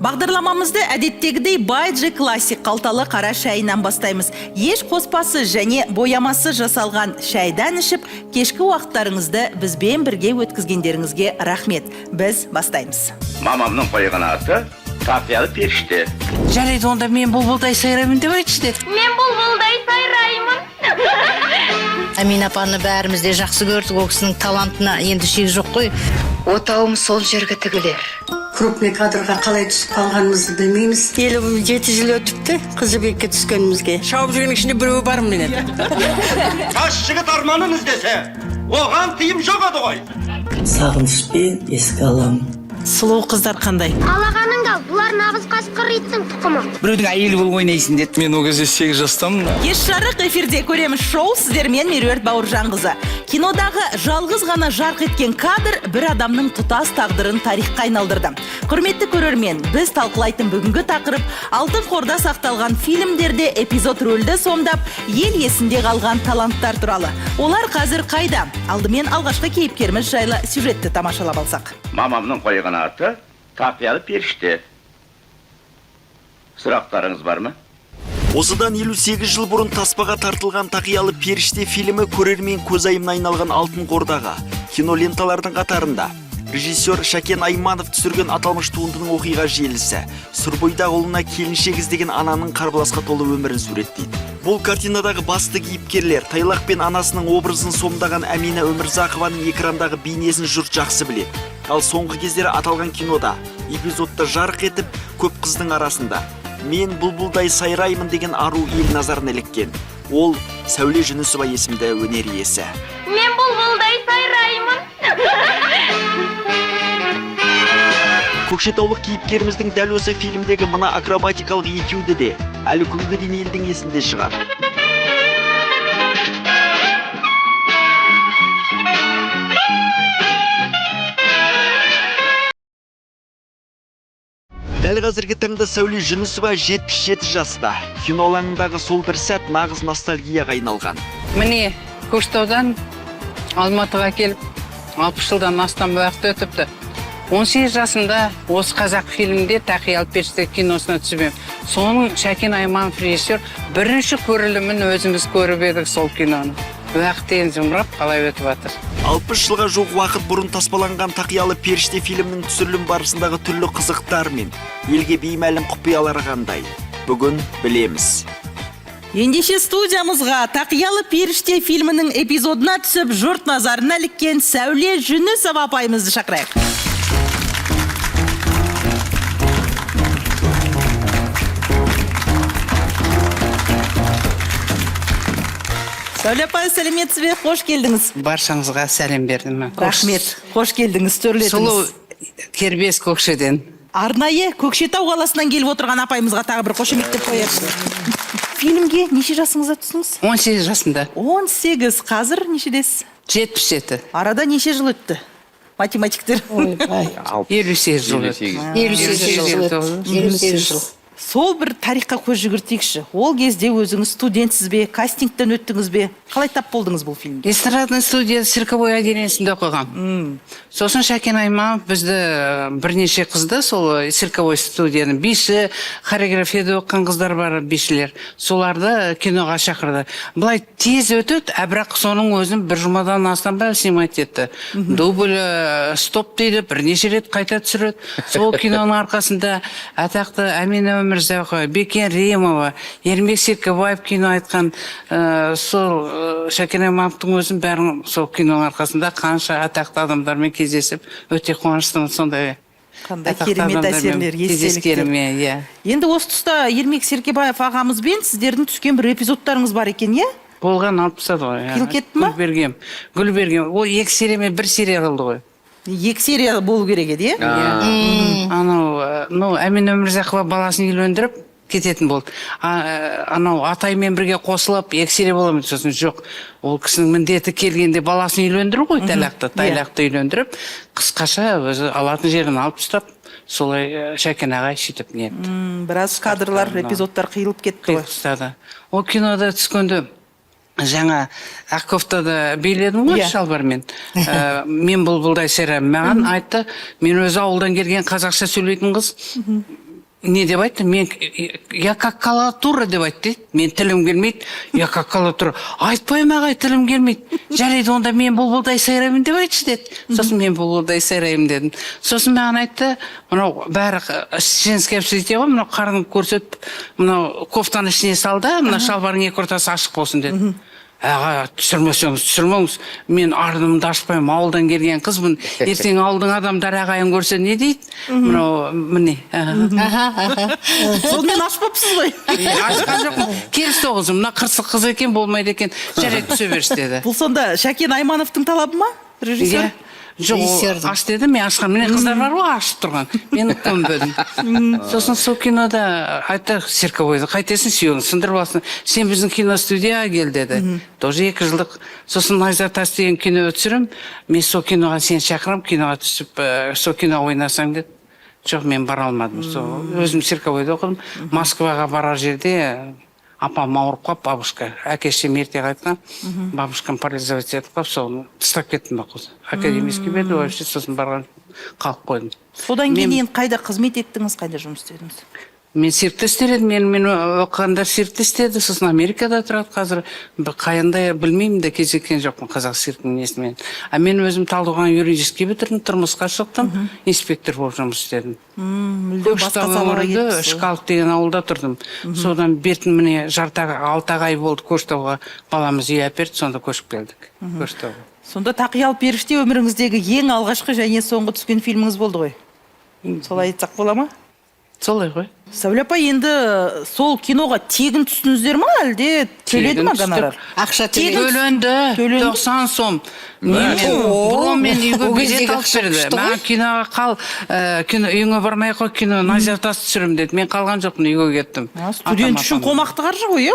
Бағдарламамызды әдеттегідей Байджи классик қалталы қара шайынан бастаймыз. Еш қоспасы және боямасы жасалған шайдан ішіп, кешкі уақыттарыңызды бізбен бірге өткізгендеріңізге рахмет. Біз бастаймыз. Мамамның қойған аты Тақиялы періште. Жарайды, онда мен бұлбұлдай сайраймын деп айтшы. Мен бұлбұлдай сайраймын. Әмин апаны бәріміз де жақсы көрдік, ол кісінің талантына енді шек жоқ қой. Отауым сол жерге тігілер. Крупный кадрға қалай түсіп қалғанымызды білмейміз. 7 жыл өтіпті Қызыбекке түскенімізге. Шауып жүрген ішінде біреуі бар ма менен? Таш жігіт арманын іздесе, оған тыйым жоқ еді ғой. Сағынышпен еске аламын. Сұлу қыздар қандай? Қалағаның да, бұлар нағыз қасқыр иттің тұқымы. Біреудің әйелі болып ойнайсың деді. Мен ол кезде 8 жастамын. Кеш жарық эфирде көреміз шоу сіздермен Меруерт Бауыржанқызы. Кинодағы жалғыз ғана жарқ еткен кадр бір адамның тұтас тағдырын тарихқа айналдырды. Құрметті көрермен, біз талқылайтын бүгінгі тақырып алтын қорда сақталған фильмдерде эпизод рөлді сомдап, ел есінде қалған таланттар туралы. Олар қазір қайда? Алдымен алғашқы кейіпкеріміз жайлы сюжетті тамашалап алсақ. Мамамның қойған аты Тақиялы періште. Сұрақтарыңыз бар ма? Осыдан 58 жыл бұрын таспаға тартылған Тақиялы періште фильмі көрермен көзайымына айналған алтын қордағы кино ленталардың қатарында. Режиссер Шакен Айманов түсірген аталмыш туындының оқиға желісі Сұрбойдағы ұлына келіншек іздеген ананың қарбаласқа толы өмірін суреттейді. Бұл картинадағы басты кейіпкерлер Тайлақ пен анасының образын сомдаған Әмина Өмірзақованың экрандағы бейнесін жұрт жақсы біледі. Ал соңғы кездері аталған кинода эпизодта жарқ етіп, көп қыздың арасында мен бұлбұлдай сайраймын деген ару ел назарына іліккен. Ол Сәуле Жүнісова есімді өнер иесі. Мен бұлбұлдай сайраймын. Көкшетаулық кейіпкеріміздің дәл осы фильмдегі мына акробатикалық етеуді де әлі күнге дейін елдің есінде шығар. Дәл қазіргі таңда Сәуле Жүнісова 77 жаста. Кино алаңындағы сол бір сәт нағыз ностальгияға айналған. Міне, Көкшетаудан Алматыға келіп, 60 жылдан астам уақыт өтіпті. 18 жасымда осы қазақ фильмінде Тақиялы періште киносына түсіп ем. Соның Шакен Айманов режиссер бірінші көрілімін өзіміз көріп едік сол киноны. Уақыт жұмырап қалай өтіп жатыр. 60 жылға жоқ уақыт бұрын таспаланған Тақиялы періште фильмнің түсірілім барысындағы түрлі қызықтар мен елге беймәлім құпиялар қандай. Бүгін білеміз. Ендеше студиямызға Тақиялы періште фильмінің эпизодына түсіп, жұрт назарына іліккен Сәуле Жүнісова апайымызды шақырайық. Сәуле апай, сәлеметсіз бе? Қош келдіңіз. Баршаңызға сәлем бердім. Рахмет. Қош келдіңіз, төрлетіңіз. Сұлу кербез Көкшеден. Арнайы Көкшетау қаласынан келіп отырған апайымызға тағы бір қошемет деп қояйық. Фильмге неше жасыңызда түстіңіз? 18 жасында. 18. Қазір нешедесіз? 77. Арада неше жыл өтті? Математиктер. 58 жыл. 58 жыл. Сол бір тарихқа көз жүгіртейікші. Ол кезде өзіңіз студентсіз бе, кастингтен өттіңіз бе? Қалай тап болдыңыз бұл фильмде? Эстрадный студия цирковой отделениесінде оқыған. Сосын Шакен Айманов бізді бірнеше қызды сол цирковой студияның биші, хореографияда оқыған қыздар бар, бишілер. Соларды киноға шақырды. Бұлай тез өтеді, бірақ соның өзін бір жұмадан астам ба снимать етті. Дубль стоп дейді, бірнеше рет қайта түсіреді. Сол киноның арқасында атақты Әмина Өмірзақова, Бекен Римова, Ермек Серкебаев кино айтқан сол Шакен Аймановтың өзін бәрін сол киноның арқасында қанша атақты адамдармен кездесіп, өте қуаныштымын сондай. Қандай керемет әсерлер, естеліктер. Енді осы тұста Ермек Серкебаев ағамызбен сіздердің түскен бір эпизодтарыңыз бар екен, е? Болған алып тастады ғой. Кел кетті ма? Гүлберген. Ол 2 серия мен 1 серия қылды ғой. 2 серия болу керек еді, е? Анау Әмина Өмірзақова баласын үйлендіріп кететін болды. Анау атаймен бірге қосылып 2 серия боламын. Сосын жоқ. Ол кісінің міндеті келгенде баласын үйлендіру ғой, Тайлақты үйлендіріп, қысқаша өзі алатын жерін алып тастап, солай Шакен ағай сөйтіп не етті. Біраз кадрлар, эпизодтар қиылып кетті ғой. Ол кинода түскенде жаңа Ақковтада биледім ғой шалбармен. Мен бұлбұлдай сайраймын. Маған айтты, мен өзі ауылдан келген қазақша сөйлейтін қыз. не деп айтты, мен я как калатура деп айтты. Мен тілім келмейді. Я как калатура. Айтпаймын ағай, тілім келмейді. Жарайды, онда мен бұлбұлдай сайраймын деп айтшы деді. Сосын мен бұлбұлдай сайраймын дедім. Сосын маған айтты, мынау бәрі женский общежитие ғой, мынау қарнын көрсетіп, мынау кофтаны ішіне салды, мынау шалбардың екі ортасы ашық болсын деді. Аға, түсірмеңіз, мен ардымды ашпаймын, ауылдан келген қызбын, ертең ауылдың адамдары ағайын көрсе не дейді? Мынау, міне. Сонымен ашпапсыз ғой. Ашқан жоқпын, келісті оғызым, мына қырсық қыз екен, болмайды екен, жарайды түсе берші деді. Бұл сонда Шәкен Аймановтың талабы ма, режиссер? Жоқ, аш деді, мен ашқан, міне қыздар бар ғой, ашып тұрған, мен көнбедім. Сосын сол кинода айтты, Серковойды қайтесің, сүйегін сындырып алсын, сен біздің киностудияға кел деді. Тоже 2 жылдық. Сосын Найзатас деген кино түсірім, мен сол киноға сен шақырам, киноға түсіп, сол кино ойнасаң деді. Жоқ, мен бара алмадым. Өзім Серковойда оқыдым, Москваға барар жерде апам ауырып қап, бабушка, әкешем ерте қайтқан, бабушкам парализовать етіп қап, соны тыстап кеттім бақ осы. Академийский беді, вообще сосын барған қалып қойдым. Содан кейін қайда қызмет еттіңіз, қайда жұмыс істедіңіз? Мен сиркте істедім, мен оқығандар сиркте істеді, сосын Америкада тұрады қазір. Қайында білмеймін де кезеккен жоқпын қазақ сиркінің несімен. Мен өзім Талдықорған юридический бітірдім, тұрмысқа шықтым, инспектор болып жұмыс істедім. Мүлде басқа салаға кеттіңіз. Шқалов деген ауылда тұрдым. Содан бертін міне 6 ай болды Көштауға, баламыз үй әперді, сонда көшіп келдік. Көштауға. Сонда Тақиялы періште өміріңіздегі ең алғашқы және соңғы түскен фильміңіз болды ғой. Солай айтсақ бола ма? Солай ғой. Сәуле апай, енді сол киноға тегін түстіңіздер ма, әлде төледі ма гонорар? Ақша Төленді, 90 сом. Бұрынмен үйге билет алып берді. Маған киноға қал, үйіңе бармай қой, кино Найзатас түсірім деді. Мен қалған жоқпын, үйге кеттім. Студент үшін қомақты қаржы ғой, иә?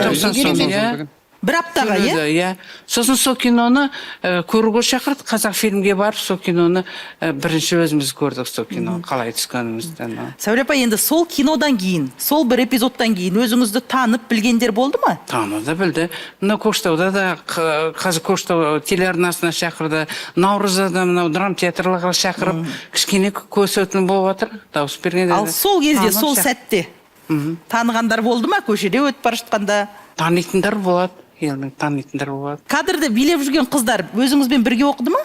90 сом. Бір аптаға, иә? Сосын сол киноны көруге шақырды, қазақ фильмге барып, сол киноны бірінші өзіміз көрдік, сол кино қалай түскенімізден. Сәуле апай, енді сол кинодан кейін, сол бір эпизодтан кейін өзіңізді танып білгендер болды ма? Таныды, білді. Мына Көкшетауда да, қазір Көкшетау телеарнасына шақырды, Наурызда мынау драм театрларға шақырып, кішкене көрсетілім болып жатыр, дауыс бергенде. Ал сол кезде, сол сәтте танығандар болды ма, көшеде өтіп бара жатқанда? Танитындар болады. Елдің танитындар болады. Кадрды билеп жүрген қыздар өзіңізбен бірге оқыды ма?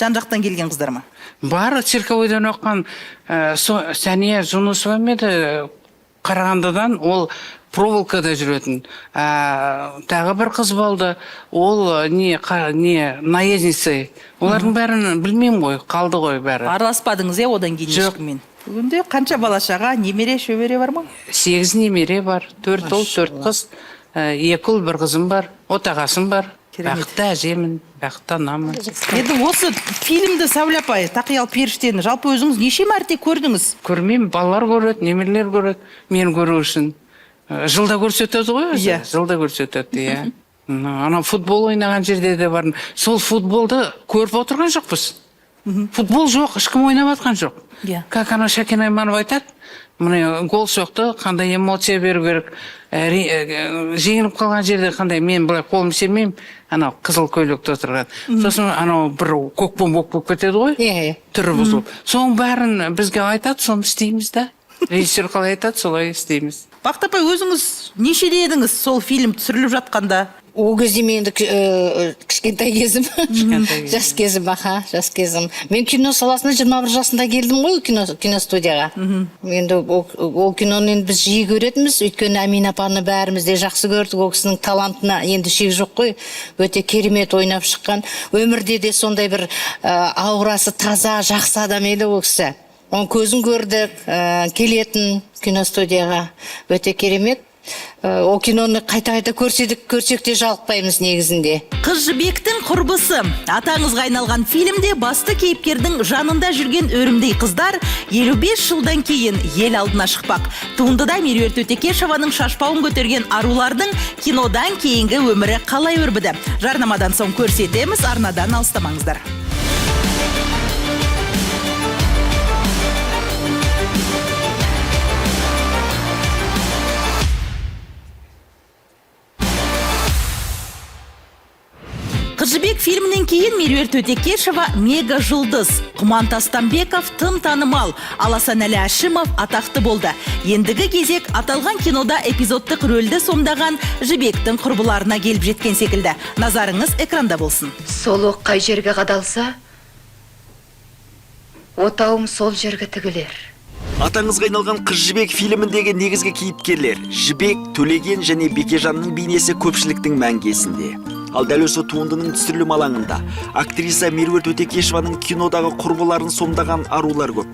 Жан-жақтан келген қыздар ма? Бар, Цирковойдан оққан Сәния Жунусова меді Қарағандыдан, ол проволокада жүретін. Тағы бір қыз болды, ол наездница. Олардың бәрін білмеймін ғой, қалды ғой бәрі. Араласпадыңыз, одан кейін ешкіммен? Бүгінде қанша балашаға, немере, шөбере бар ма? 8 немере бар, 4 ұл, 4 қыз. 2 ұл, 1 қызым бар, отағасым бар. Бақытты әжемін, бақытты анамын. Енді осы фильмді, Сәуле апай, Тақиялы періштені жалпы өзіңіз неше мәрте көрдіңіз? Көрмеймін, балалар көреді, немерелер көреді, мен көру үшін. Жылда көрсетеді ғой өзі? Жылда көрсетеді, иә. Ана футбол ойнаған жерде де барын. Сол футболды көріп отырған жоқпыз. Футбол жоқ, ешкім ойнап атқан жоқ. Как ана Шәкен Айманов айтады, міне гол соқты, қандай эмоция беру керек, жеңіліп қалған жерде қандай, мен былай қолым сермеймін, анау қызыл көйлекте отырған. Сосын анау бір көкпом болып кетеді ғой, түрі бұзылып. Соның бәрін бізге айтады, соны істейміз да. Режиссер қалай айтады, солай істейміз. Бақыт апай, өзіңіз нешеде едіңіз сол фильм түсіріліп жатқанда? Ол кезде менді кішкентай кезім, жас кезім, жас кезім. Мен кино саласына 21 жасында келдім ғой, киностудияға. Енді ол киноны біз жиі көретіміз, өйткені Әмина апаны бәріміз де жақсы көрдік, ол кісінің талантына енді шек жоқ қой, өте керемет ойнап шыққан. Өмірде де сондай бір аурасы таза, жақсы адам еді ол кісі. Оның көзін көрдік, келетін киностудияға, өте керемет. Ол киноны қайта-қайта көрсек те жалықпаймыз негізінде. Қыз жібектің құрбысы. Атаңызға айналған фильмде басты кейіпкердің жанында жүрген өрімдей қыздар 55 жылдан кейін ел алдына шықпақ. Туындыда Меруерт Өтекешеваның шашпауын көтерген арулардың кинодан кейінгі өмірі қалай өрбіді? Жарнамадан соң көрсетеміз, арнадан алыстамаңыздар. Қыз жібек фильмінен кейін Меруерт Өтекешева мега жұлдыз, Құман Тастанбеков тым танымал, Аласан Әлі Әшімов атақты болды. Ендігі кезек аталған кинода эпизодтық рөлді сомдаған Жібектің құрбыларына келіп жеткен секілді. Назарыңыз экранда болсын. Сол оқ қай жерге қадалса, отауым сол жерге тігілер. Атаңызға айналған Қыз жібек фильміндегі негізгі кейіпкерлер Жібек, Төлеген және Бекежанның бейнесі көпшіліктің мәңгесінде. Ал дәл осы туындының түсірілім алаңында актриса Меруерт Өтекешеваның кинодағы құрбыларын сомдаған арулар көп.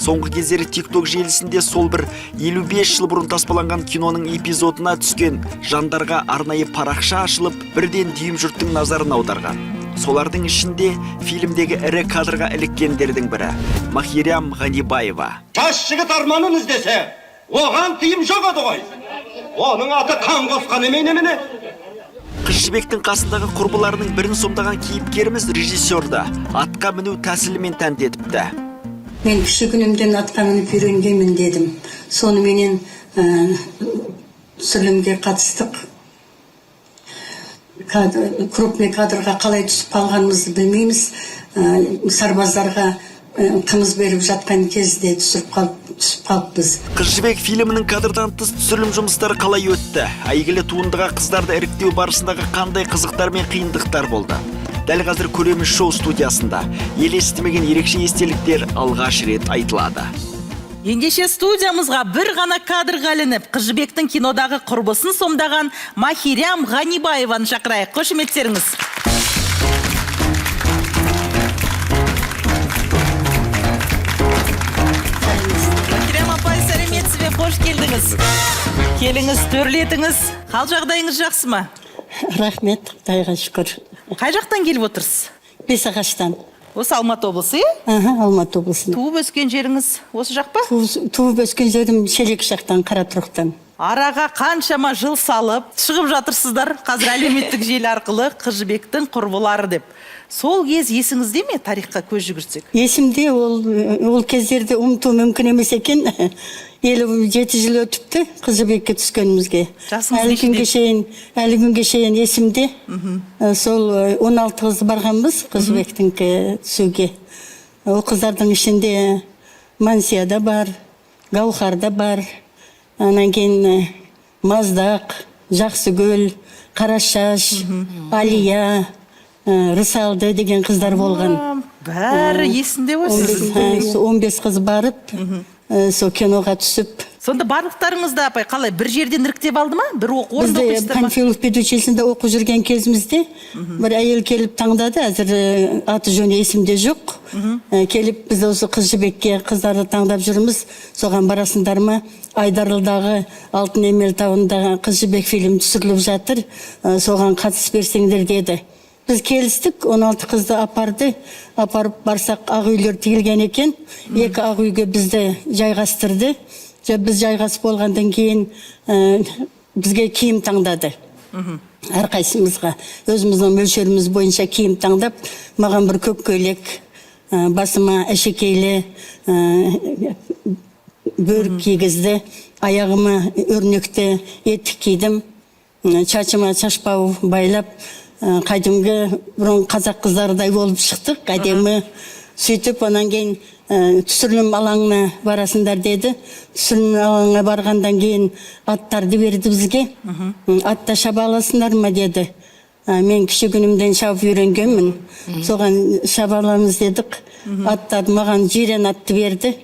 Соңғы кездері TikTok желісінде сол бір 55 жыл бұрын таспаланған киноның эпизодына түскен жандарға арнайы парақша ашылып, бірден дүйім жұрттың назарын аударған. Солардың ішінде фильмдегі ірі кадрға іліккендердің бірі Махирям Ғанибаева. Жас жігіт арманын іздесе, оған тыйым жоқ еді ғой. Оның аты қан қосқан немене? Қыз жібектің қасындағы құрбыларының бірін сомдаған кейіпкеріміз режиссерді атқа міну тәсілімен тәнті етіпті. Мен кіші күнімден атқа мініп үйренгенмін дедім. Соныменен түсірілімге қатыстық. Крупный кадрға қалай түсіп қалғанымызды білмейміз. Сарбаздарға қымыз беріп жатқан кезде түсіп қалыппыз. Қыз жібек фильмінің кадрдан тыс түсірілім жұмыстары қалай өтті? Әйгілі туындыға қыздарды іріктеу барысындағы қандай қызықтар мен қиындықтар болды? Дәл қазір көреміз шоу студиясында ел естімеген ерекше естеліктер алғаш рет айтылады. Ендеше студиямызға бір ғана кадрға ілініп, Қыз жібектің кинодағы құрбысын сомдаған Махирям Ғанибаеваны шақырайық. Қошеметтеріңіз. Махирям апай, сәлеметсіз бе? Қош келдіңіз. Келіңіз, төрлетіңіз. Қал жағдайыңыз жақсы ма? Рахмет, Құдайға шүкір. Қай жақтан келіп отырсыз? Бесағаштан. Осы Алматы облысы, Алматы облысында. Туып өскен жеріңіз осы жақ па? Туып өскен жерім Шелек жақтан, Қаратұрықтан. Араға қаншама жыл салып, шығып жатырсыздар қазір әлеуметтік желі арқылы Қыз жібектің құрбылары деп. Сол кез есіңізде ме, тарихқа көз жүгірсек? Есімде, ол кездерде ұмыту мүмкін емес екен. 57 жыл өтіпті Қыз жібекке түскенімізге. Әлі күнге шейін есімде. Сол 16 қыз барғанбыз Қыз жібектің түсуге. Ол қыздардың ішінде Мансия да бар, Гаухар да бар, анан кейін Маздақ, Жақсыгүл, Қарашаш, Алия, Рысалды деген қыздар болған. Бәрі есінде өсіз. 15 қыз барып, сол киноға түсіп. Сонда барлықтарыңызда апай қалай бір жерден іріктеп алды ма? Бір оқу орында оқисыздар ма? Панфилов педучилищесінде оқу жүрген кезімізде бір әйел келіп таңдады, әзір аты жөні есімде жоқ. Келіп біз осы Қыз жібекке қыздарды таңдап жүрміз, соған барасыңдар ма? Айдарылдағы Алтын Емел тауындағы Қыз жібек фильм түсіріліп жатыр, соған қатысып берсеңдер деді. Біз келістік, 16 қызды апарып барсақ ақ үйлер тігілген екен. 2 ақ үйге бізді жайғастырды. Біз жайғасып болғандан кейін бізге киім таңдады. Әрқайсымызға өзіміздің мөлшеріміз бойынша киім таңдап, маған бір көк көйлек, басыма әшекейлі бөрік кигізді, аяғыма өрнекті етік кидім, шашыма шашбау байлап, қайдымғы бұрын қазақ қыздардай болып шықтық, әдемі. Сөйтіп, онан кейін түсірілім алаңына барасыңдар деді. Түсірілім алаңына барғандан кейін аттарды берді бізге. Атта шаба аласыңдар ма деді. Мен кіші күнімден шауып үйренгенмін. Соған шаба аламыз дедік. Аттарды маған жирен атты берді.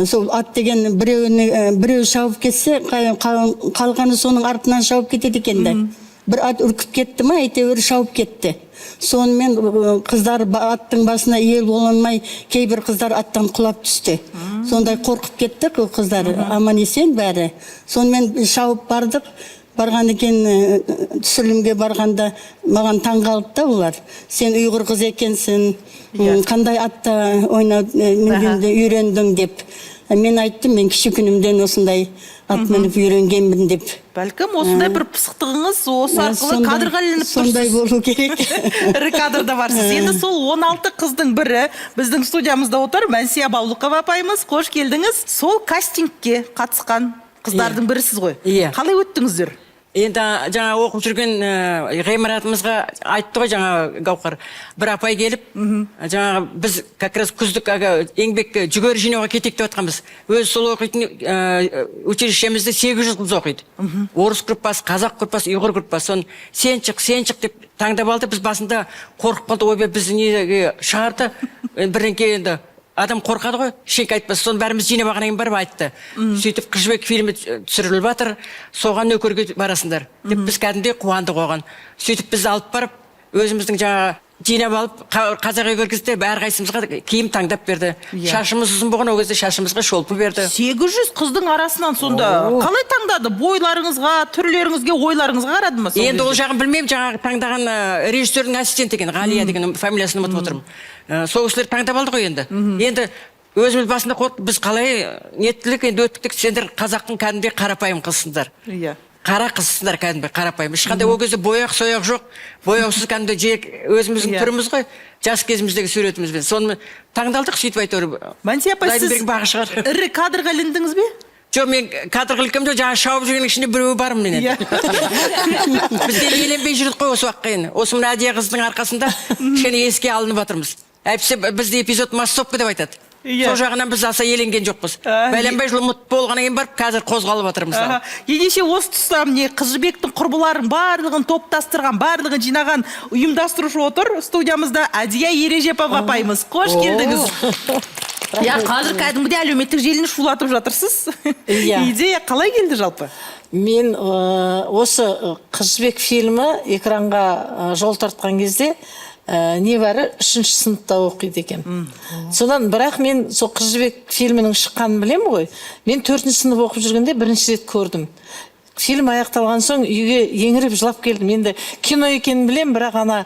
Сол ат деген біреу шауып кетсе, қалғаны соның артынан шауып кетеді екенді. Бір ат үркіп кетті ма, әйтеуір шауып кетті. Сонымен қыздар аттың басына ел болмай, кейбір қыздар аттан құлап түсті. Сондай қорқып кетті қыздар, аман есен бәрі. Сонымен шауып бардық. Барған екен, түсірілімге барғанда маған таң қалды да олар. Сен ұйғыр қыз екенсің, қандай атта ойнауды үйрендің деп. Мен айттым, мен кіші күнімден осындай ат мініп үйренгенмін деп. Бәлкім осындай бір пысықтығыңыз осы арқылы кадрға ілініп тұрсыз. Сондай болу керек. Ірі кадрда барсыз. Енді сол 16 қыздың бірі біздің студиямызда отыр. Мансия Баулықова апайымыз, қош келдіңіз. Сол кастингке қатысқан қыздардың бірісіз ғой. Қалай өттіңіздер? Енді жаңа оқып жүрген ғимаратымызға айтты ғой жаңа Гаухар. Бір апай келіп, жаңа біз как раз күздік еңбек жүгері жинауға кетейік деп жатқанбыз. Өзі сол оқитын училищемізде 800 қыз оқиды. Орыс группасы, қазақ группасы, ұйғыр группасы. Соны сен шық деп таңдап алды. Біз басында қорқып қалды, ойбай бізді неге шығарды. Бірден енді адам қорқады ғой, ештеңе айтпас. Соны бәріміз жинап алғаннан кейін барып айтты. Сөйтіп Қыз жібек фильмі түсіріліп жатыр, соған нөкерге барасыңдар деп біз кәдімгідей қуандық оған. Сөйтіп біз алып барып, өзіміздің жаңа жинап алып, қазақ үйге кіргізді, әрқайсымызға киім таңдап берді. Шашымыз ұзын болған, ол кезде шашымызға шолпы берді. 800 қыздың арасынан сонда қалай таңдады? Бойларыңызға, түрлеріңізге, ойларыңызға қарады ма? Енді ол жағын білмеймін, жаңағы таңдаған режиссердің ассистенті екен, Ғалия деген фамилиясын ұмытып отырмын. Сол кісілер таңдап алды ғой енді. Енді өзіміз басында қорқып, біз қалай ниеттілік енді өттік, сендер қазақтың кәдімгідей қарапайым қызсыңдар. Иә. Қара қызсыңдар кәдімгі қарапайым. Ешқандай ол кезде бояқ сояқ жоқ. Бояусыз кәдімгі өзіміздің түріміз ғой. Жас кезіміздегі суретімізбен. Соны таңдалдық, сөйтіп әйтеуір. Мәнсия апай, сіз ірі кадрға іліндіңіз бе? Жоқ, мен кадрға ілкім жоқ, жаңа шауып жүргеннің ішінде біреуі бармын мен енді. Бізде еленбей жүрдік қой осы уақытқа енді. Осы мына әдия қыздың арқасында кішкене еске алынып жатырмыз. Әйтпесе бізде эпизод массовка деп айтады. Сол жағынан біз аса еленген жоқпыз. Бәленбай жыл ұмыт болғаннан кейін барып, қазір қозғалып жатырмыз. Ендеше осы тұста міне Қыз жібектің құрбыларын барлығын топтастырған, барлығын жинаған ұйымдастырушы отыр студиямызда Әдия Ережепова апайымыз. Қош келдіңіз. Я қазір кәдімгідей әлеуметтік желіні шулатып жатырсыз. Идея қалай келді жалпы? Мен осы Қыз жібек фильмі экранға жол тартқан кезде небәрі 3-ші сыныпта оқиды екен. Содан бірақ мен сол Қыз жібек фильмінің шыққанын білем ғой. Мен 4-ші сынып оқып жүргенде бірінші рет көрдім. Фильм аяқталған соң үйге еңіреп жылап келдім. Енді кино екенін білем, бірақ ана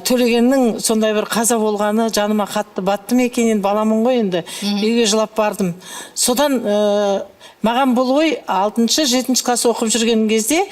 Төлегеннің сондай бір қаза болғаны жаныма қатты батты ма екен, енді баламын ғой, енді үйге жылап бардым. Содан маған бұл ой 6-7 класс оқып жүрген кезде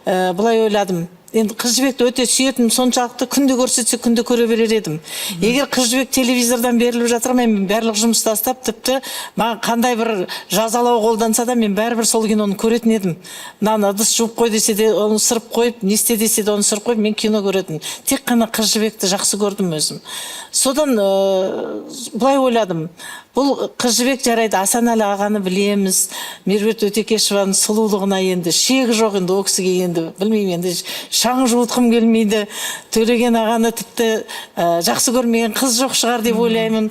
былай ойладым. Енді Қыз жібекті өте сүйетім, соншалықты күнде көрсетсе күнде көре берер едім. Егер Қыз жібек телевизордан беріліп жатыр, мен барлық жұмысты тастап, тіпті маған қандай бір жазалау қолданса да, мен бәрібір сол киноны көретін едім. Мынаны ыдыс жуып қой десе де, оны сырып қойып, не істе десе де оны сырып қойып, мен кино көретін. Тек қана Қыз жібекті жақсы көрдім өзім. Содан былай ойладым. Бұл Қыз жібек жарайды, Асанәлі ағаны білеміз, Меруерт Өтекешеваның сұлулығына енді шегі жоқ, енді ол кісіге енді білмеймін, енді шаң жуытқым келмейді. Төлеген ағаны тіпті жақсы көрмеген қыз жоқ шығар деп ойлаймын,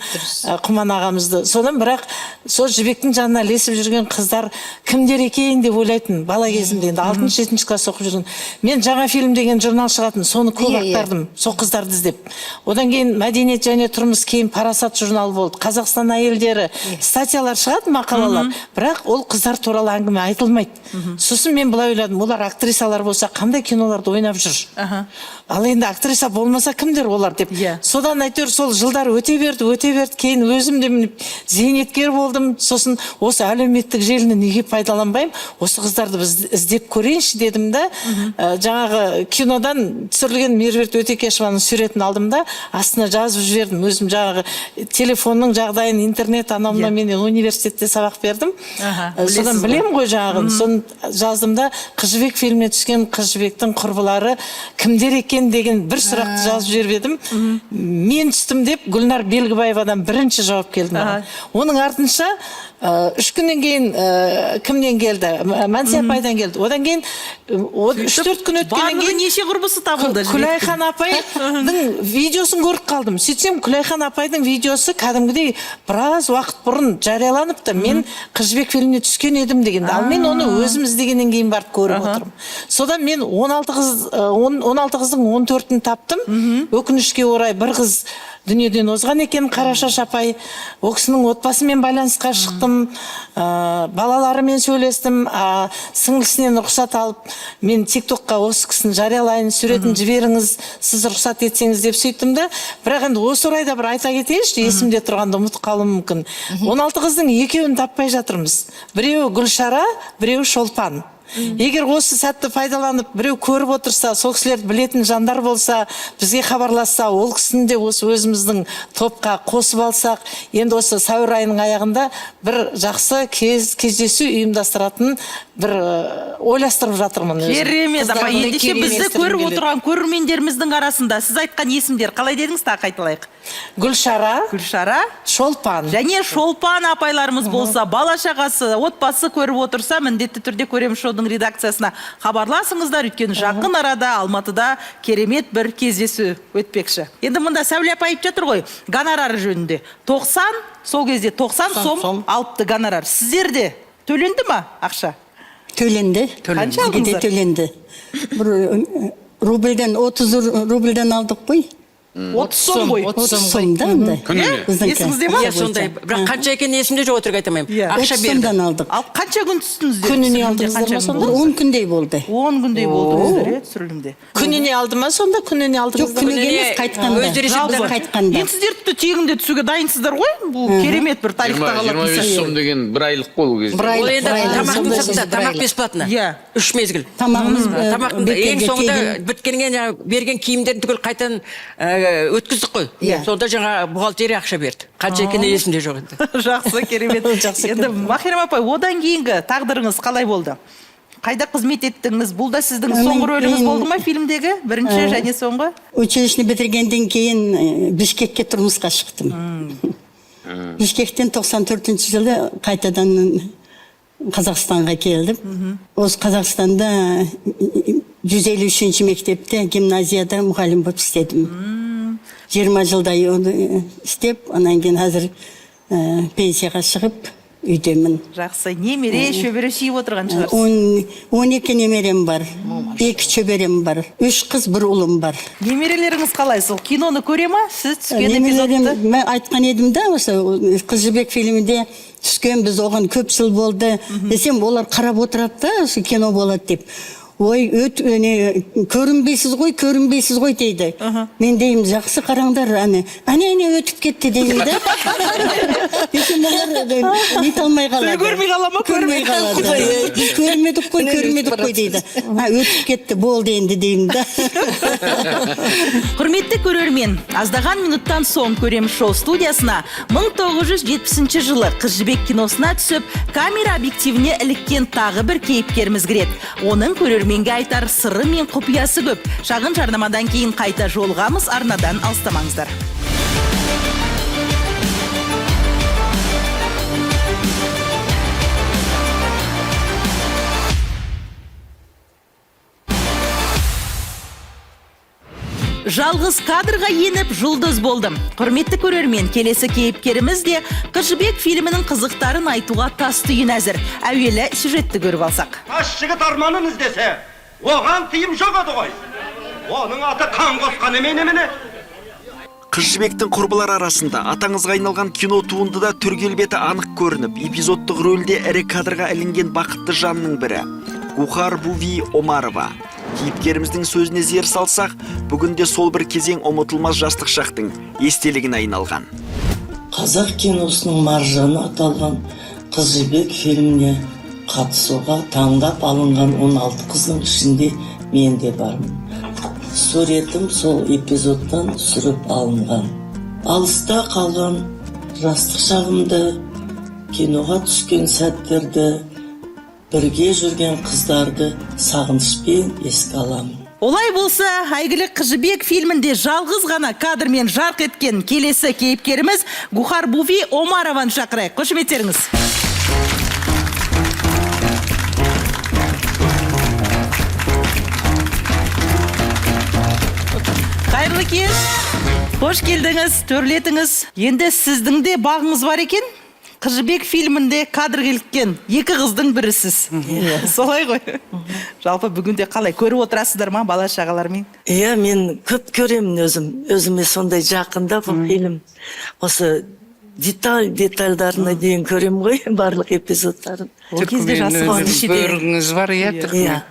Құман ағамызды. Содан бірақ сол жібектің жанына ілесіп жүрген қыздар кімдер екен деп ойлайтын бала кезімде, енді 6-7 класс оқып жүрген. Мен жаңа фильм деген журнал шығатын, соны көп ақтардым, сол қыздарды іздеп. Одан кейін Мәдениет және тұрмыс, кейін Парасат журналы болды. Қазақстан әйелдері статьялар шығады, мақалалар, бірақ ол қыздар туралы әңгіме айтылмайды. Сосын мен былай ойладым, олар актрисалар болса қандай киноларды ойнап жүр. Ал енді актриса болмаса кімдер олар деп. Содан әйтеуір сол жылдар өте берді, кейін өзім де зейнеткер болдым. Сосын осы әлеуметтік желіні неге пайдаланбаймын, осы қыздарды біз іздеп көрейінші дедім да, жаңағы кинодан түсірілген Меруерт Өтекешеваның суретін алдым да, астына жазып жібердім. Өзім жаңағы телефонның жағдайын, интернет анауына, мен университетте сабақ бердім. Содан білем ғой жаңағын. Соны жаздым да, Қыз жібек фильміне түскен Қыз жібектің құрбылары кімдер екен деген бір сұрақты жазып жібердім. Мен түстім деп Гүлнар Белгібаевадан бірінші жауап келді. Оның артынша 3 күннен кейін кімнен келді? Мәнсия апайдан келді. Одан кейін 3-4 күн өткеннен кейін неше құрбысы табылды? Күлайхан апайдың видеосын көріп қалдым. Сөйтсем, Күлайхан апайдың видеосы кәдімгідей біраз уақыт бұрын жарияланыпты. Мен Қыз жібек фильміне түскен едім деген. Ал мен оны өзім іздегеннен кейін барып көріп отырмын. Содан мен 16 қыздың 14-ін таптым. Өкінішке орай бір қыз дүниеден озған екен, Қарашаш апай. Ол кісінің отбасымен байланысқа шықтым, балаларымен сөйлестім, сіңлісінен рұқсат алып, мен тиктокқа осы кісіні жариялайын, суретін жіберіңіз, сіз рұқсат етсеңіз деп сөйттім де. Бірақ енді осы орайда бір айта кетейінші, есімде тұрғанда ұмытып қалуым мүмкін. 16 қыздың екеуін таппай жатырмыз. Біреуі Гүлшара, біреуі Шолпан. Егер осы сәтті пайдаланып біреу көріп отырса, сол кісілерді білетін жандар болса, бізге хабарласса, ол кісіні де осы өзіміздің топқа қосып алсақ, енді осы сәуір айының аяғында бір жақсы кездесу ұйымдастыратын бір ойластырып жатырмын. Керемет, апа, ендеше бізді көріп отырған көрермендеріміздің арасында сіз айтқан есімдер қалай дедіңіз, тағы қайталайық? Гүлшара, Шолпан. Және Шолпан апайларымыз болса, бала шағасы, отбасы көріп отырса, міндетті түрде Көрем шоудың редакциясына хабарласыңыздар, өйткені жақын арада Алматыда керемет бір кездесу өтпекші. Енді мұнда Сәуле апа айтып жатыр ғой, гонорары жөнінде 90, сол кезде 90 сом алыпты гонорар. Сіздерде төленді ма ақша? Төленді. Қанша алдыңыздар? Төленді. Рубльден 30 рубльден алдық қой. 30 сом ғой. 30 сом да андай. Есіңізде ма? Сондай. Бірақ қанша екен есімде жоқ, өтірік айтамаймын. Ақша 30 сомдан алдық. Ал қанша күн түстіңіздер? Күніне алдыңыздар ма сонда? 10 күндей болды. 10 күндей болды түсірілімде. Күніне алды ма сонда? Күніне алдыңыздар? Жоқ, күніге емес, қайтқанда. Жалпы қайтқанда. Енді сіздер тіпті тегінде түсуге дайынсыздар ғой? Бұл керемет бір тарихта қалатын 25 сом деген бір айлық қой ол кезде. Ол енді тамақтың сыртында, тамақ бесплатно. 3 мезгіл. Тамақтың ең соңында біткенге берген киімдерін түгел қайтадан өткіздік қой. Сонда жаңа бухгалтерия ақша берді. Қанша екені есімде жоқ енді. Жақсы, керемет. Енді Махирам апай, одан кейінгі тағдырыңыз қалай болды? Қайда қызмет еттіңіз? Бұл да сіздің соңғы рөліңіз болды ма фильмдегі? Бірінші және соңғы? Училищені бітіргенден кейін Бішкекке тұрмысқа шықтым. Бішкектен 94 жылы қайтадан Қазақстанға келдім. Осы Қазақстанда 153 мектепте, гимназияда мұғалім болып істедім. 20 жылдай оны істеп, анан кейін қазір пенсияға шығып үйдемін. Жақсы, немере, шөбере сүйіп отырған шығарсыз? 12 немерем бар, 2 шөберем бар, 3 қыз, 1 ұлым бар. Немерелеріңіз қалай? Сол киноны көре ма? Сіз түскен Немерелерім, эпизодты? мен айтқан едім да, осы Қыз жібек фильмінде түскен, біз оған көп жыл болды. Десем, олар қарап отырады да, осы кино болады деп. Ой, көрінбейсіз ғой дейді. Мен деймін, жақсы қараңдар, әне өтіп кетті деймін да. Десем, олар ете алмай қалады. Көрмей қала ма? Көрмей қалады. Көрмедік қой дейді. Өтіп кетті, болды енді деймін да. Құрметті көрермен, аздаған минуттан соң Көрем шоу студиясына 1970 жылы Қыз жібек киносына түсіп, камера объективіне іліккен тағы бір кейіпкеріміз кіреді. Оның көрерменге айтар сыры мен құпиясы көп. Шағын жарнамадан кейін қайта жолғамыз, арнадан алыстамаңыздар. Жалғыз кадрға еніп жұлдыз болдым. Құрметті көрермен, келесі кейіпкеріміз де Қыз жібек фильмінің қызықтарын айтуға тас түйін әзір. Әуелі сюжетті көріп алсақ. Тас жігіт арманын іздесе, оған тыйым жоқ еді ғой. Оның аты қан қосқан немене? Қыз жібектің құрбылар арасында атаңызға айналған кино туындыда түр-келбеті анық көрініп, эпизодтық рөлде ірі кадрға ілінген бақытты жанның бірі Гухар Буви Омарова. Кейіпкеріміздің сөзіне зер салсақ, бүгінде сол бір кезең ұмытылмас жастық шақтың естелігіне айналған. Қазақ киносының маржаны аталған Қыз жібек фильміне қатысуға таңдап алынған 16 қыздың ішінде мен де бармын. Суретім сол эпизодтан сүріп алынған. Алыста қалған жастық шағымды, киноға түскен сәттерді, бірге жүрген қыздарды сағынышпен еске аламын. Олай болса, әйгілі Қыз жібек фильмінде жалғыз ғана кадрмен жарқ еткен келесі кейіпкеріміз Гухар Буви Омарованы шақырайық. Қошеметтеріңіз. Қайырлы кеш. Қош келдіңіз, төрлетіңіз. Енді сіздің де бағыңыз бар екен? Қыз жібек фильмінде кадр келткен 2 қыздың бірісіз. Солай ғой. Жалпы бүгінде қалай көріп отырасыздар ма бала шағалармен? Иә, мен көп көремін өзіме сондай жақында бұл фильм. Осы детальдарына дейін көрем ғой, барлық эпизодтарын. Ол кезде жасыңыз Бөріңіз бар, иә.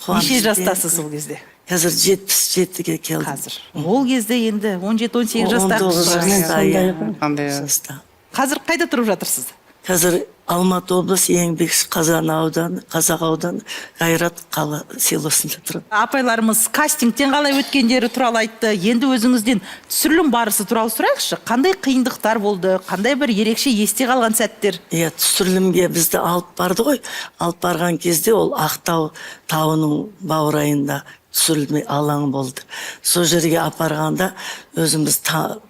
Неше жастасыз ол кезде? Қазір 77-ге келдім. Қазір. Ол кезде енді 17-18 жаста. 19 жаста. Қазір қайда тұрып жатырсыз? қазір Алматы облысы Еңбекші Қазақ ауданы Қайрат қала селосында тұрады. Апайларымыз кастингтен қалай өткендері туралы айтты. Енді өзіңізден түсірілім барысы туралы сұрайықшы. Қандай қиындықтар болды? Қандай бір ерекше есте қалған сәттер? Иә, түсірілімге бізді алып барды ғой. Алып барған кезде ол Ақтау тауының баурайында түсірілме алаң болды. Сол жерге апарғанда өзіміз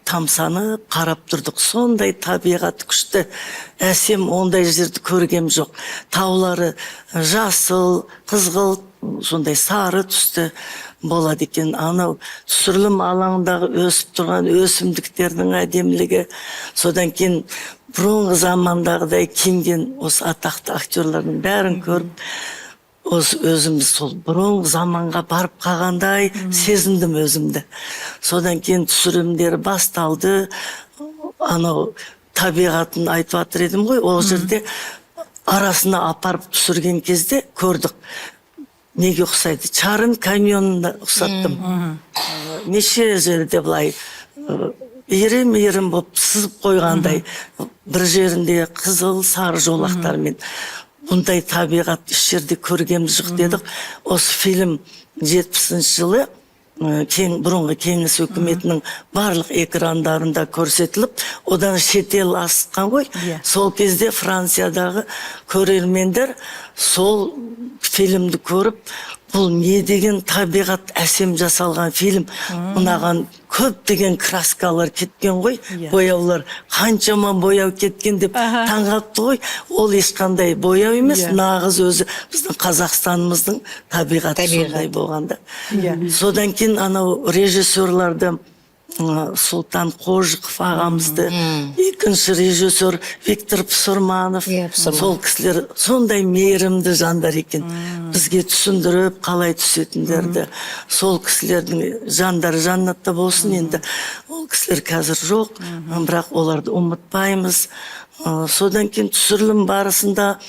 тамсанып қарап тұрдық. Сондай табиғат күшті, әсем, ондай жерді көргем жоқ. Таулары жасыл, қызғылт, сондай сары түсті болады екен. Анау түсірілім алаңындағы өсіп тұрған өсімдіктердің әдемілігі, содан кейін бұрынғы замандағыдай киінген осы атақты актерлардың бәрін көріп, өзіміз сол бұрынғы заманға барып қалғандай сезіндім өзімді. Содан кейін түсірімдері басталды. Анау табиғатын айтып жатыр едім ғой, ол жерде арасына апарып түсірген кезде көрдік. Неге ұқсайды? Чарын каньонына ұқсаттым. Неше жерде былай ерім болып сызып қойғандай, бір жерінде қызыл сары жолақтармен. Бұндай табиғат еш жерде көргеміз жоқ дедік. Осы фильм 70-ші жылы бұрынғы кеңес өкіметінің барлық экрандарында көрсетіліп, одан шетел асқан ғой. Сол кезде Франциядағы көрермендер сол фильмді көріп, бұл не деген табиғат әсем жасалған фильм, ұнаған көптеген краскалар кеткен ғой, бояулар қаншама бояу кеткен деп таңғалыпты ғой. Ол ешқандай бояу емес, нағыз өзі біздің Қазақстанымыздың табиғаты сондай болғанда. Содан кейін анау режиссерларды Сұлтан Қожықов ағамызды, екінші режиссер Виктор Псырманов, сол кісілер сондай мейірімді жандар екен. Бізге түсіндіріп, қалай түсетіндерді. Сол кісілердің жандары жаннатта болсын, енді ол кісілер қазір жоқ, бірақ оларды ұмытпаймыз. Содан кейін түсірілім барысында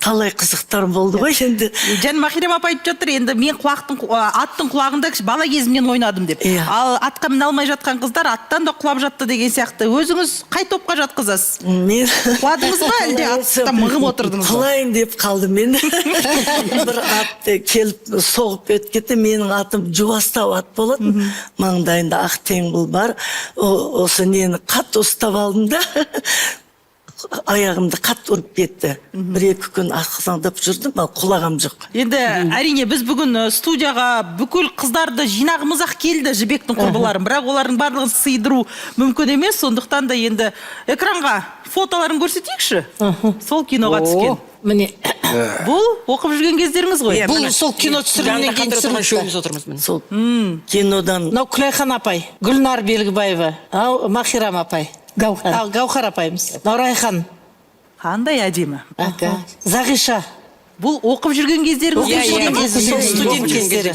талай қызықтар болды ғой енді. Жан Махирем апа айтып жатыр, енді мен аттың құлағында бала кезімнен ойнадым деп. Ал атқа міне алмай жатқан қыздар аттан да құлап жатты деген сияқты. Өзіңіз қай топқа жатқызасыз? Мен құладыңыз ба, әлде атта мығым отырдыңыз ба? Құлайын деп қалдым мен. Бір атты келіп соғып өткетті. Менің атым Жуастау ат болады. Маңдайында ақ теңбіл бар. Осы нені қатты ұстап алдым да. Аяғымды қатты ұрып кетті. Бір-екі күн ақсаңдап жүрдім, ал құлағам жоқ. Енді әрине біз бүгін студияға бүкіл қыздарды жинағымыз-ақ келді, жібектің құрбыларын, бірақ олардың барлығын сыйдыру мүмкін емес, сондықтан да енді экранға фотоларын көрсетейікші. Сол киноға түскен. Міне. Бұл оқып жүрген кездеріңіз ғой. Бұл сол кино түсірілімнен кейін түсірілді. Сол кинодан. Мынау Күлайхан апай, Гүлнар Белгібаева, Махирам апай. Гаухар апайымыз. Райхан. Қандай әдемі. Зағиша. Бұл оқып жүрген кездеріңіз. Студент кездері.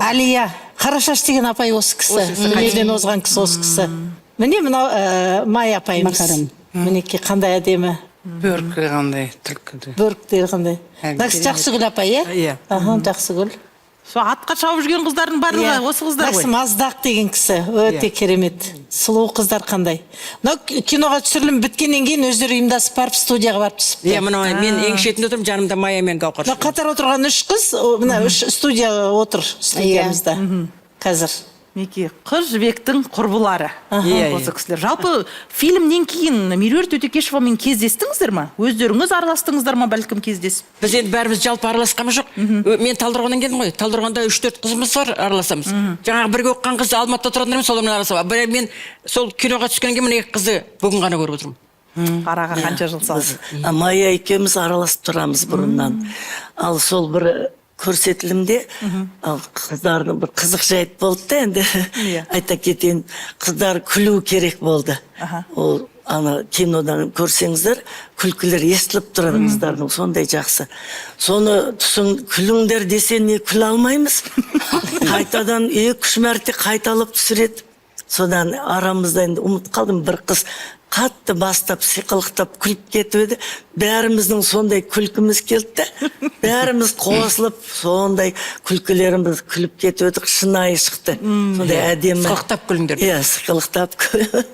Алия. Қарашаш деген апай осы кісі. Өнерден озған кісі осы кісі. Міне мынау Май апайымыз. Мінекей қандай әдемі. Бөркі қандай, түлкіді. Бөріктері қандай. Жақсыгүл апай, е? Жақсыгүл. Сол атқа шауып жүрген қыздардың барлығы осы қыздар ғой. Маздақ деген кісі, өте керемет. Сұлу қыздар қандай. Киноға түсірілім біткеннен кейін өздері ұйымдасып барып студияға барып түсіпті. Мен ең шетінде отырмын, жанымда Майя мен Гаухар. Қатар отырған 3 қыз, мына 3 студия отыр студиямызда қазір. Неке, қыз жібектің құрбылары. Осы кісілер. Жалпы фильмнен кейін Меруерт Өтекешевамен кездестіңіздер ма? Өздеріңіз араластыңыздар ма бәлкім кездесіп? Біз енді бәріміз жалпы араласқамыз жоқ. Мен Талдықорғаннан келдім ғой. Талдықорғанда 3-4 қызымыз бар, араласамыз. Жаңағы бірге оқыған қыз Алматыда тұратындар, солармен араласамын. Бірақ мен сол киноға түскеннен кейін мына 2 қызды бүгін ғана көріп отырмын. Араға қанша жыл салды? Майя екеуміз араласып тұрамыз бұрыннан. Ал сол бір көрсетілімде қыздардың бір қызық жайт болды да, енді айта кетейін, қыздар күлу керек болды. Ол кинодан көрсеңіздер, күлкілер естіліп тұрады қыздардың, сондай жақсы. Соны күліңдер десе не күле алмаймыз. Қайтадан 2-3 мәрте қайталып түсіреді. Содан арамызда енді ұмыт қалдым, бір қыз қатты бастап сиқылықтап күліп кетіп еді. Бәріміздің сондай күлкіміз келді. Бәріміз қосылып сондай күлкілеріміз күліп кетіп едік. Шынайы шықты. Сондай әдемі. Сықылықтап күліңдер. Иә, сықылықтап.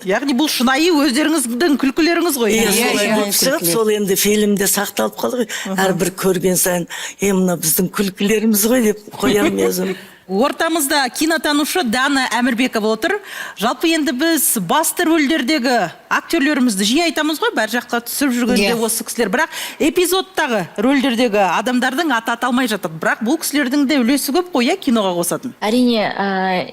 Яғни бұл шынайы өздеріңіздің күлкілеріңіз ғой. Иә, солай болып шығып, сол енді фильмде сақталып қалды ғой. Әрбір көрген сайын, мына біздің күлкілеріміз ғой деп қоямын өзім. Ортамызда кинотанушы Дана Әмірбекова отыр. Жалпы енді біз басты рөлдердегі актерлерімізді жиі айтамыз ғой, бәр жаққа түсіп жүргенде осы кісілер. Бірақ эпизодтағы рөлдердегі адамдардың аты аталмай жатады. Бірақ бұл кісілердің де үлесі көп қой, киноға қосатын. Әрине,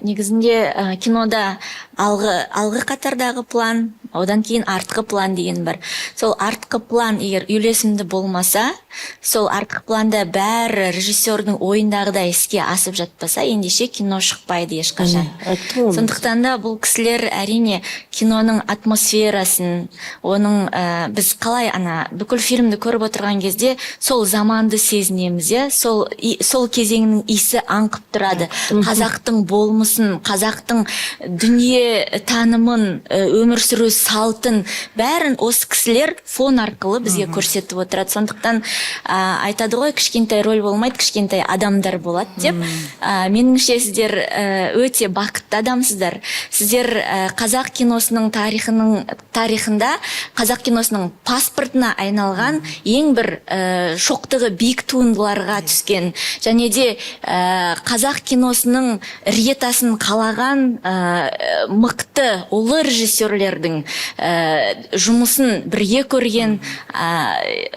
негізінде кинода алғы қатардағы план, одан кейін артқы план деген бар. Сол артқы план егер үйлесімді болмаса, сол артқы планда бәрі режиссердің ойындағыдай іске асып жатпаса, ендеше кино шықпайды ешқашан. Сондықтан да бұл кісілер әрине киноның атмосферасын, оның біз қалай бүкіл фильмді көріп отырған кезде сол заманды сезінеміз, сол кезеңнің иісі аңқып тұрады. Қазақтың болмысын, қазақтың дүние танымын, өмір сүру салтын бәрін осы кісілер фон арқылы бізге көрсетіп отырады. Сондықтан айтады ғой, кішкентай рөл болмайды, кішкентай адамдар болады деп. Меніңше сіздер өте бақытты адамсыздар. Сіздер қазақ киносының тарихында, қазақ киносының паспортына айналған ең бір шоқтығы биік туындыларға түскен, және де қазақ киносының риетасын қалаған мықты ұлы режиссерлердің жұмысын бірге көрген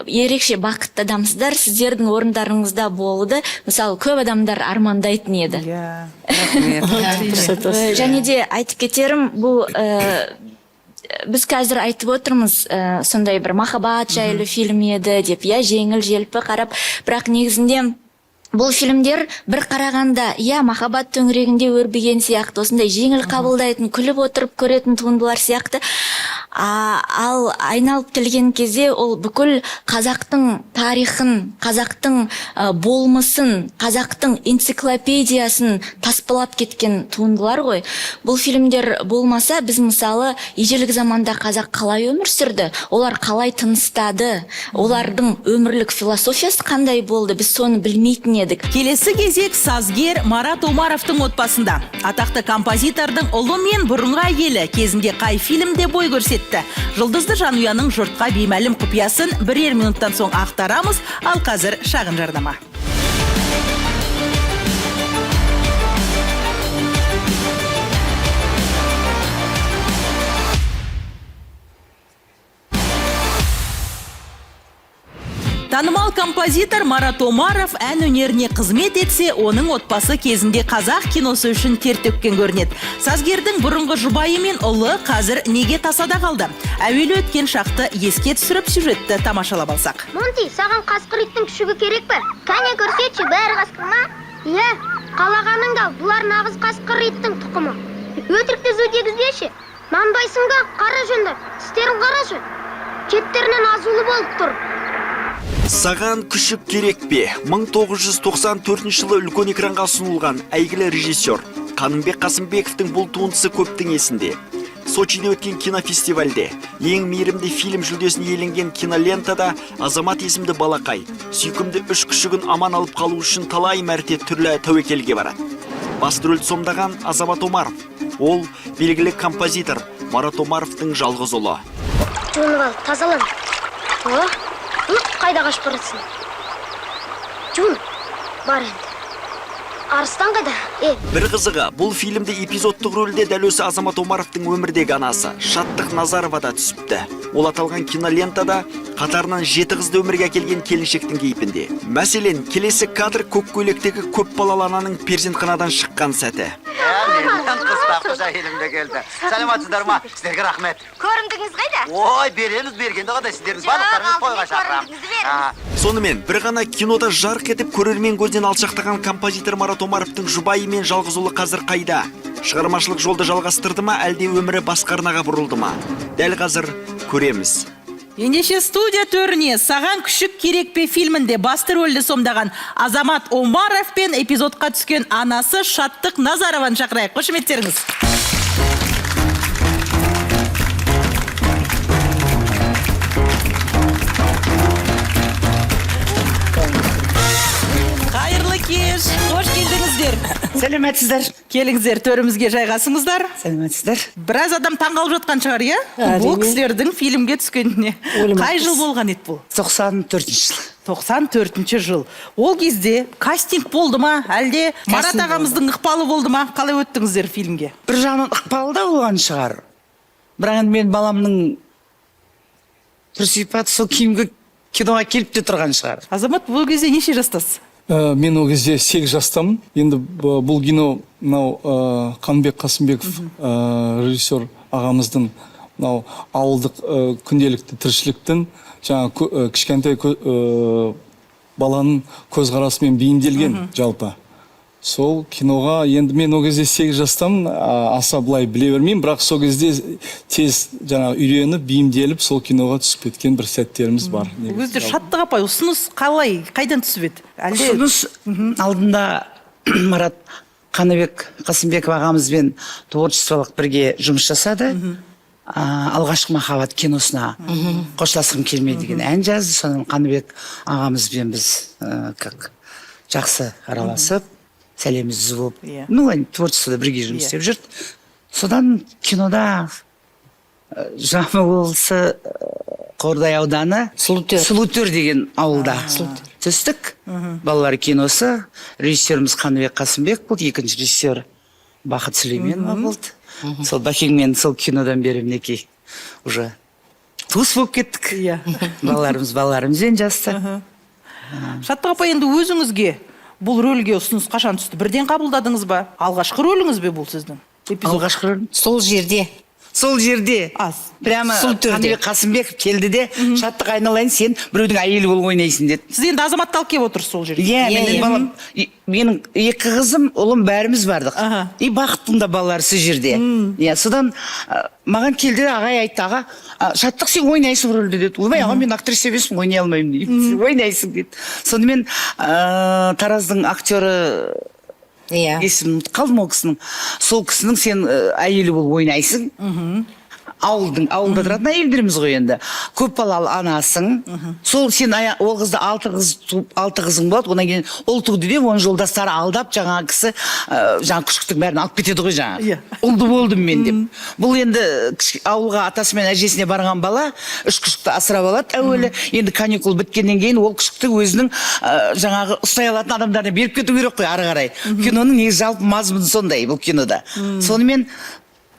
ерекше бақытты адамсыздар. Сіздердің орындарыңызда болды. Мысалы, көп адамдар армандайтын еді. Және де айтып кетерім, бұл біз қазір айтып отырмыз, сондай бір махаббат жайлы фильм еді деп, жеңіл желпі қарап, бірақ негізінде бұл фильмдер бір қарағанда, махаббат төңірегінде өрбіген сияқты, осындай жеңіл қабылдайтын, күліп отырып көретін туындылар сияқты. Ал айналып келген кезде ол бүкіл қазақтың тарихын, қазақтың болмысын, қазақтың энциклопедиясын таспалап кеткен туындылар ғой. Бұл фильмдер болмаса, біз мысалы ежелгі заманда қазақ қалай өмір сүрді, олар қалай тыныстады, олардың өмірлік философиясы қандай болды, біз соны білмейтін едік. Келесі кезек сазгер Марат Омаровтың отбасында. Атақты композитордың ұлы мен бұрынғы әйелі кезінде қай фильмде бой көрсетті? Жұлдызды жанұяның жұртқа беймәлім құпиясын бірер минуттан соң ақтарамыз, ал қазір шағын жарнама. Танымал композитор Марат Омаров ән өнеріне қызмет етсе, оның отбасы кезінде қазақ киносы үшін тер төккен көрінеді. Сазгердің бұрынғы жұбайы мен ұлы қазір неге тасада қалды? Әуелі өткен шақты еске түсіріп сюжетті тамашалап алсақ. Монти, саған қасқыр иттің күшігі керек пе? Кәне көрсетші, бәрі қасқыр ма? Қалағаныңда, бұлар нағыз қасқыр иттің тұқымы. Өтірікті зөдегізбеші. Нанбайсың да, қара жөнді. Істерін қарашы. Кеттерінен азулы болып тұр. Саған күшік керек пе? 1994 жылы үлкен экранға ұсынылған әйгілі режиссер Қанымбек Қасымбековтың бұл туындысы көптің есінде. Сочиде өткен кинофестивальде ең мейірімді фильм жүлдесін иеленген кинолентада Азамат есімді балақай сүйкімді үш күшігін аман алып қалу үшін талай мәрте түрлі тәуекелге барады. Басты рөлді сомдаған Азамат Омаров. Ол белгілі композитор Марат Омаровтың жалғыз ұлы. Жуынып ал, тазалан. Қайда қашып барасың? Жуын, бар енді. Арыстан қайда? Бір қызығы, бұл фильмде эпизодтық рөлде дәл осы Азамат Омаровтың өмірдегі анасы Шаттық Назарова да түсіпті. Ол аталған кинолентада қатарынан 7 қызды өмірге әкелген келіншектің кейпінде. Мәселен, келесі кадр көк көйлектегі көп балалы ананың перзентханадан шыққан сәті. Саламатсыздар ма? Сіздерге рахмет. Көрімдіңіз қайда? Ой, береміз, бергенде қада сіздердің барлықтарыңыз тойға шақырам. Сонымен, бір ғана кинода жарқ етіп көрермен көзден алшақтаған композитор Марат Омаровтың жұбайы мен жалғыз ұлы қазір қайда? Шығармашылық жолды жалғастырды ма, әлде өмірі басқа арнаға бұрылды ма? Дәл қазір көреміз. Ендеше студия төріне «Саған күшік керек пе» фильмінде басты рөлді сомдаған Азамат Омаров пен эпизодқа түскен анасы Шаттық Назарованы шақырайық. Қошеметтеріңіз. кеш, қош келдіңіздер. Сәлеметсіздер. Келіңіздер, төрімізге жайғасыңыздар. Сәлеметсіздер. Біраз адам таңғалып жатқан шығар, иә? Бұл кісілердің фильмге түскеніне. Қай жыл болған еді бұл? 94 жыл. 94 жыл. Ол кезде кастинг болды ма, әлде Марат ағамыздың ықпалы болды ма? Қалай өттіңіздер фильмге? Бір жағынан ықпалы да болған шығар. Бірақ енді мен баламның бір сипаты сол киімге киноға келіп те тұрған шығар. Азамат, бұл кезде неше жастасыз? Мен ол кезде 8 жастамын. Енді бұл кино мынау Қанбек Қасымбеков режиссер ағамыздың мынау ауылдық күнделікті тіршіліктің жаңа кішкентай баланың көзқарасымен бейімделген жалпы. Сол киноға енді мен ол кезде 8 жастамын, аса былай біле бермеймін, бірақ сол кезде тез жаңа үйреніп, бейімделіп, сол киноға түсіп кеткен бір сәттеріміз бар. Ол кезде Шаттық апай, ұсыныс қалай, қайдан түсіп еді? Ұсыныс алдында Марат Қаныбек Қасымбеков ағамызбен творчестволық бірге жұмыс жасады. Алғашқы махаббат киносына қоштасқым келмейді деген ән жазды. Соның Қаныбек ағамызбен біз жақсы араласып, сәлемімізді болып, творчествода бірге жұмыс істеп жүрді. Содан кинода Жамбыл облысы Қордай ауданы Сұлутөр деген ауылда түстік. Балалар киносы, режиссеріміз Қаныбек Қасымбек болды, екінші режиссер Бақыт Сүлейменова болды. Сол Бәкеңмен сол кинодан бері мінекей уже туыс болып кеттік. Балаларымызбен жасты. Шаттық апай, енді өзіңізге бұл рөлге ұсыныс қашан түсті? Бірден қабылдадыңыз ба? Алғашқы рөліңіз бе бұл сіздің? Алғашқы рөл сол жерде. Сол жерде. Прямо Қаныбек Қасымбеков келді де, Шаттық айналайын, сен біреудің әйелі болып ойнайсың деді. Сіз енді Азаматты алып келіп отырсыз сол жерге? Иә, менің 2 қызым, ұлым бәріміз бардық. И Бақыттың да балалары сол жерде. Содан маған келді, ағай айтты, аға, Шаттық сен ойнайсың рөлді деді. Олай, аға, мен актриса емеспін, ойнай алмаймын дейді. Ойнайсың деді. Сонымен Тараздың актері есімін қалдым ол кісінің. Сол кісінің сен әйелі болып ойнайсың. Ауылда тұратын әйелдеріміз ғой енді. Көп балалы анасың. Сол сен ол қызды 6 қызың болады. Онан кейін ол туды деп, оның жолдастары алдап, жаңағы кісі жаңа күшіктің бәрін алып кетеді ғой жаңа. Ұлды болдым мен деп. Бұл енді ауылға атасы мен әжесіне барған бала 3 күшікті асырап алады әуелі. Енді каникул біткеннен кейін ол күшікті өзінің жаңағы ұстай алатын адамдарына беріп кету керек қой ары қарай. Киноның негізі жалпы мазмұны сондай бұл кинода. Сонымен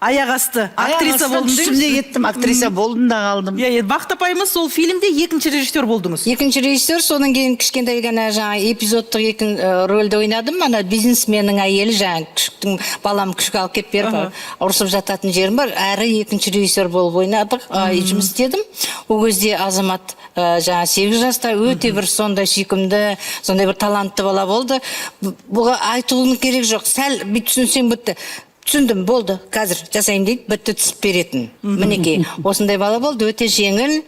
аяқ асты актриса болдым дейміз. Түсімде кеттім, актриса болдым да қалдым. Бақыт апайымыз сол фильмде екінші режиссер болдыңыз. Екінші режиссер, содан кейін кішкентай ғана жаңа эпизодтық рөлді ойнадым. Ана бизнесменнің әйелі жаңа күшіктің балам күшік алып кетіп беріп, ұрысып жататын жерім бар. Әрі екінші режиссер болып ойнадық, жұмыс істедім. Ол кезде Азамат жаңа 8 жаста өте бір сондай сүйкімді, сондай бір талантты бала болды. Бұға айтуының керек жоқ. Сәл бит түсінсең бітті. Түсіндім, болды, қазір жасайын дейді, бітті түсіп беретін. Мінекей, осындай бала болды, өте жеңіл.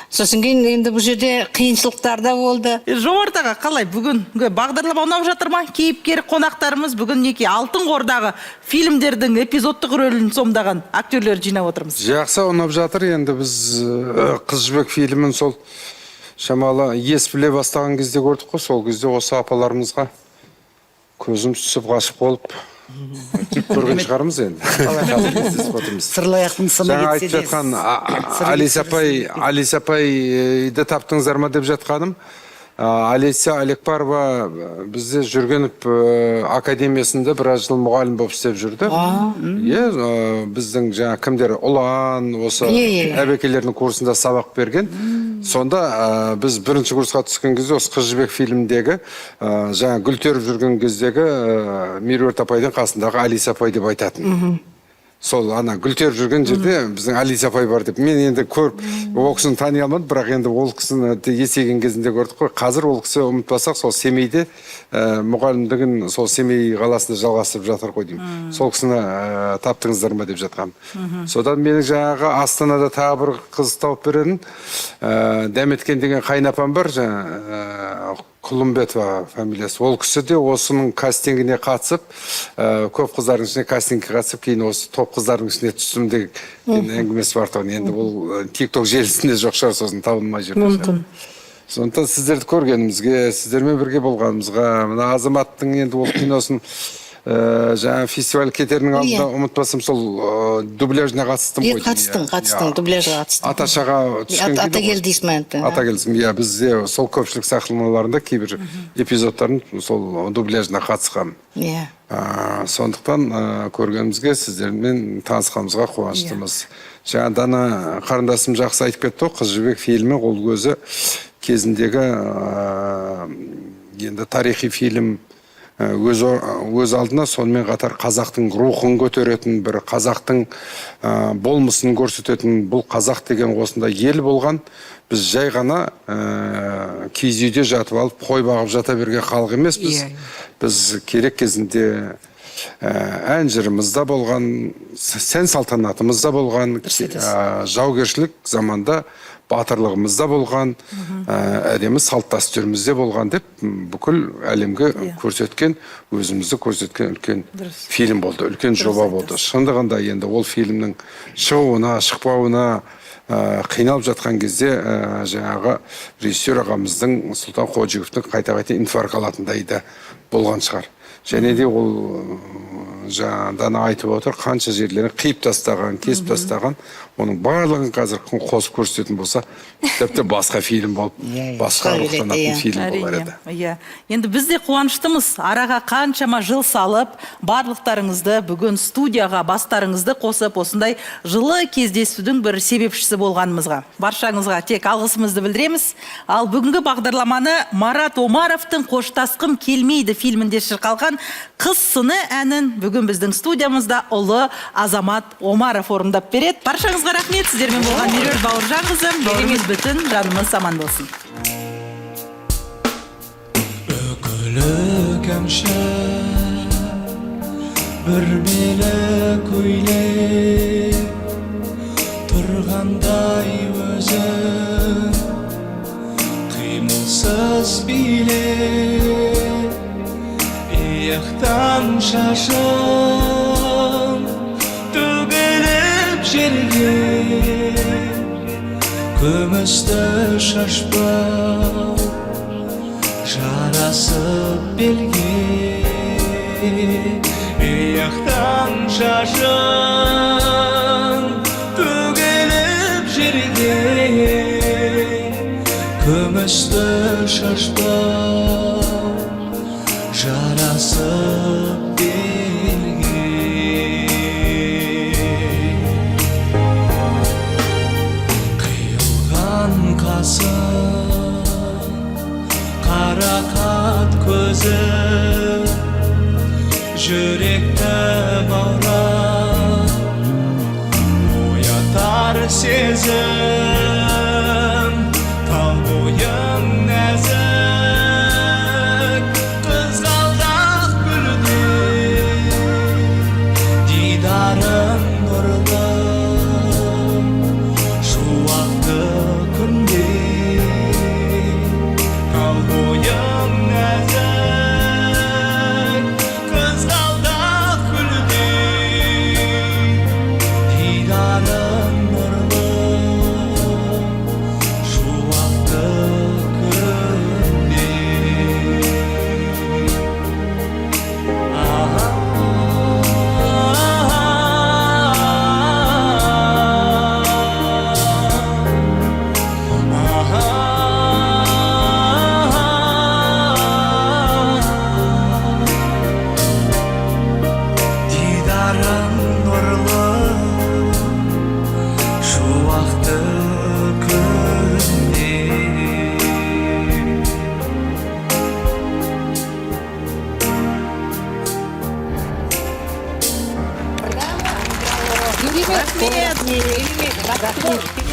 Сосын кейін енді бұл жерде қиыншылықтар да болды. Жомартаға қалай бүгін бағдарлама ұнап жатыр ма? Кейіпкер қонақтарымыз бүгін неке Алтын Қордағы фильмдердің эпизодтық рөлін сомдаған актерлер жинап отырмыз. Жақсы ұнап жатыр. Енді біз Қыз жібек фильмін сол шамалы ес біле бастаған кезде көрдік қой. Сол кезде осы апаларымызға көзім түсіп ғашық болып көрген шығармыз енді. Сырлаяқтың сыны жаңа айтып жатқан Алиса апайды таптыңыздар ма деп жатқаным. Алиса Алекпарова бізде Жүргенов академиясында біраз жыл мұғалім болып істеп жүрді. Біздің жаңа кімдер Ұлан, осы әбекелердің курсында сабақ берген. Сонда біз бірінші курсқа түскен кезде осы Қыз жібек фильмдегі жаңа гүл теріп жүрген кездегі Меруерт апайдың қасындағы Алиса апай деп айтатын. Сол ана гүл теріп жүрген жерде біздің Алиса апай бар деп. Мен енді көріп, ол кісіні тани алмадым, бірақ енді ол кісіні есейген кезінде көрдік қой. Қазір ол кісі ұмытпасақ, сол Семейде мұғалімдігін сол Семей қаласында жалғастырып жатыр ғой деймін. Сол кісіні таптыңыздар ма деп жатқам. Содан менің жаңағы Астанада тағы бір қыз тауып беретін, Дәметкен деген қайнапам бар, Құлымбетова фамилиясы. Ол кісі де осының кастингіне қатысып, көп қыздардың ішіне кастингке қатысып, кейін осы топ қыздардың ішіне түстім деген әңгімесі бар тұғын. Енді бұл TikTok желісінде жоқ шығар, сосын табылмай жүр. сондықтан сіздерді көргенімізге, сіздермен бірге болғанымызға, мына Азаматтың енді ол киносын жаңа фестиваль кетерінің алдында ұмытпасам сол дубляжына қатыстым ғой. Қатыстың, дубляжға қатыстым. Аташаға түскен кино. Атагел дейсің. Атагелсің, иә, бізде сол көпшілік сахналарында кейбір эпизодтарын сол дубляжына қатысқам. Иә. Сондықтан көргенімізге, сіздермен танысқанымызға қуаныштымыз. Жаңа Дана қарындасым жақсы айтып кетті, Қыз жібек фильмі ол өзі кезіндегі енді тарихи фильм өз алдына, сонымен қатар қазақтың рухын көтеретін, бір қазақтың болмысын көрсететін, бұл қазақ деген осында ел болған, біз жай ғана киіз үйде жатып алып, қой бағып жата берген халық емеспіз. Біз керек кезінде ән жырымызда болған, сән салтанатымызда болған, жаугершілік заманда батырлығымызда болған, әдемі салт дәстүрімізде болған деп бүкіл әлемге көрсеткен, өзімізді көрсеткен үлкен фильм болды, үлкен жоба болды. Шындығында енді ол фильмнің шығуына, шықпауына қиналып жатқан кезде жаңағы режиссер ағамыздың Сұлтан Қожықовтың қайта-қайта инфаркт алатындай да болған шығар. Және де ол жаңадан айтып отыр, қанша жерлерін қиып тастаған, кесіп тастаған, оның барлығын қазір қосып көрсететін болса, тіпті басқа фильм болып, басқа рухтанатын фильм болар еді. Енді біз де қуаныштымыз. Араға қаншама жыл салып, барлықтарыңызды бүгін студияға бастарыңызды қосып, осындай жылы кездесудің бір себепшісі болғанымызға. Баршаңызға тек алғысымызды білдіреміз. Ал бүгінгі бағдарламаны Марат Омаровтың «Қоштасқым келмейді» фильмінде шырқалған «Қыз сыны» әнін бүгін біздің студиямызда ұлы Азамат Омаров орындап береді. Баршаңызға рахмет, сіздермен болған Меруерт Бауыржанқызы. Еліңіз бүтін, жанымыз аман болсын. Өкілі кәмші бір белі көйлек тұрғандай өзің қимылсыз билеп иықтан шашың төгіліп жерге күмісті шашпау жарасып белге иықтан шашың төгіліп жерге күмісті шашпау жарасып белге қиылған қасың қарақат көзі жүректі баурап оятар сезім тал бойың нәзік қызғалдақ гүлдей дидарың нұрлы шуақты күндей тал бойың нәзік қызғалдақ гүлдей дидарың нұрлы шуақты дидарың нұрлы шуақты күнде Рахмет.